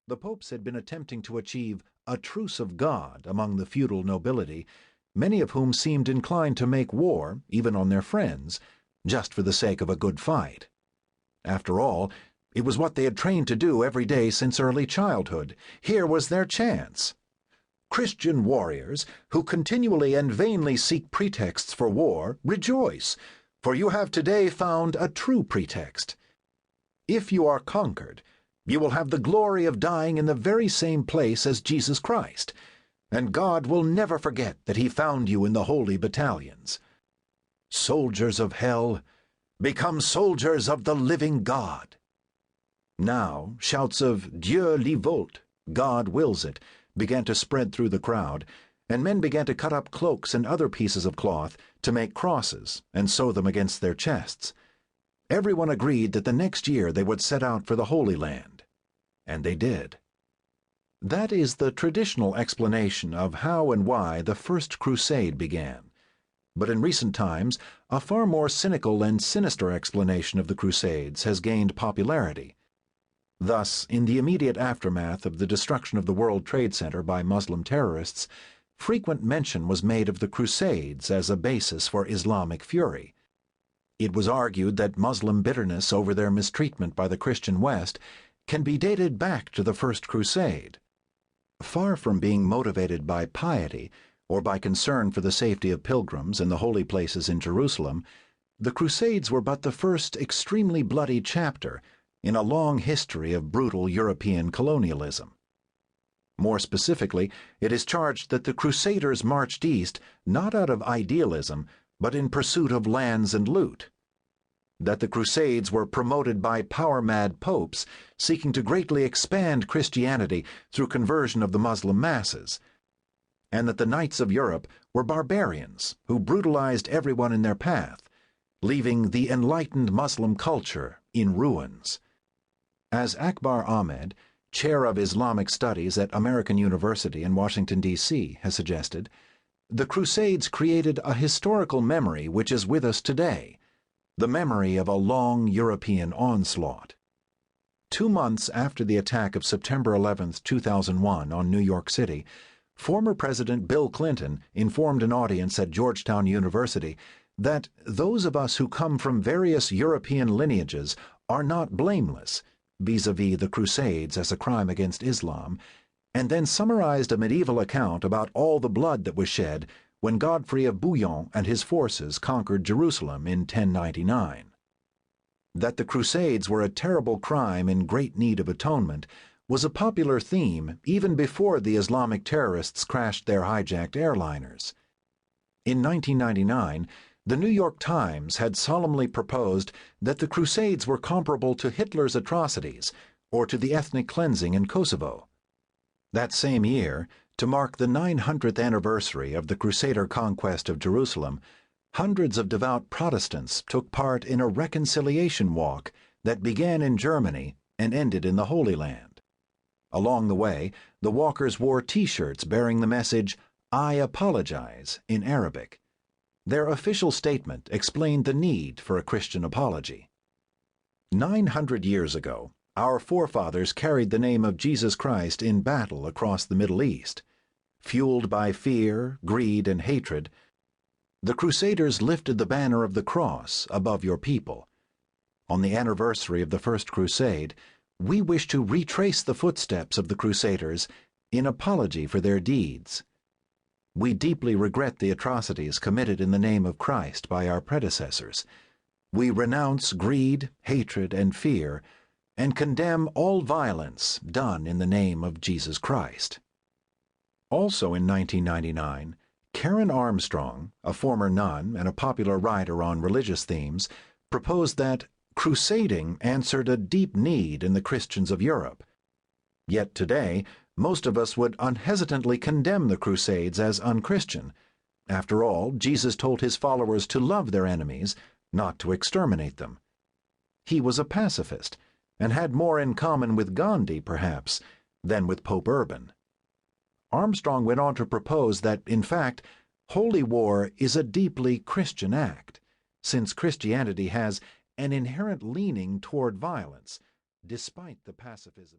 The popes had been attempting to achieve a truce of God among the feudal nobility, many of whom seemed inclined to make war, even on their friends, just for the sake of a good fight. After all, it was what they had trained to do every day since early childhood. Here was their chance. Christian warriors, who continually and vainly seek pretexts for war, rejoice, for you have today found a true pretext. If you are conquered, you will have the glory of dying in the very same place as Jesus Christ, and God will never forget that he found you in the holy battalions. Soldiers of hell, become soldiers of the living God. Now, shouts of Dieu le veut, God wills it, began to spread through the crowd, and men began to cut up cloaks and other pieces of cloth to make crosses and sew them against their chests. Everyone agreed that the next year they would set out for the Holy Land. And they did. That is the traditional explanation of how and why the First Crusade began. But in recent times, a far more cynical and sinister explanation of the Crusades has gained popularity. Thus, in the immediate aftermath of the destruction of the World Trade Center by Muslim terrorists, frequent mention was made of the Crusades as a basis for Islamic fury. It was argued that Muslim bitterness over their mistreatment by the Christian West can be dated back to the First Crusade. Far from being motivated by piety or by concern for the safety of pilgrims in the holy places in Jerusalem, the Crusades were but the first extremely bloody chapter in a long history of brutal European colonialism. More specifically, it is charged that the Crusaders marched east not out of idealism, but in pursuit of lands and loot. That the Crusades were promoted by power-mad popes seeking to greatly expand Christianity through conversion of the Muslim masses, and that the Knights of Europe were barbarians who brutalized everyone in their path, leaving the enlightened Muslim culture in ruins. As Akbar Ahmed, chair of Islamic Studies at American University in Washington, D.C., has suggested, the Crusades created a historical memory which is with us today, the memory of a long European onslaught. 2 months after the attack of September 11, 2001 on New York City, former President Bill Clinton informed an audience at Georgetown University that those of us who come from various European lineages are not blameless vis-a-vis the Crusades as a crime against Islam, and then summarized a medieval account about all the blood that was shed when Godfrey of Bouillon and his forces conquered Jerusalem in 1099. That the Crusades were a terrible crime in great need of atonement was a popular theme even before the Islamic terrorists crashed their hijacked airliners. In 1999, the New York Times had solemnly proposed that the Crusades were comparable to Hitler's atrocities or to the ethnic cleansing in Kosovo. That same year, to mark the 900th anniversary of the Crusader conquest of Jerusalem, hundreds of devout Protestants took part in a reconciliation walk that began in Germany and ended in the Holy Land. Along the way, the walkers wore T-shirts bearing the message, "I apologize," in Arabic. Their official statement explained the need for a Christian apology. 900 years ago, our forefathers carried the name of Jesus Christ in battle across the Middle East. Fueled by fear, greed, and hatred, the Crusaders lifted the banner of the cross above your people. On the anniversary of the First Crusade, we wish to retrace the footsteps of the Crusaders in apology for their deeds. We deeply regret the atrocities committed in the name of Christ by our predecessors. We renounce greed, hatred, and fear, and condemn all violence done in the name of Jesus Christ. Also in 1999, Karen Armstrong, a former nun and a popular writer on religious themes, proposed that crusading answered a deep need in the Christians of Europe. Yet today, most of us would unhesitantly condemn the Crusades as unchristian. After all, Jesus told his followers to love their enemies, not to exterminate them. He was a pacifist, and had more in common with Gandhi, perhaps, than with Pope Urban. Armstrong went on to propose that, in fact, holy war is a deeply Christian act, since Christianity has an inherent leaning toward violence, despite the pacifism.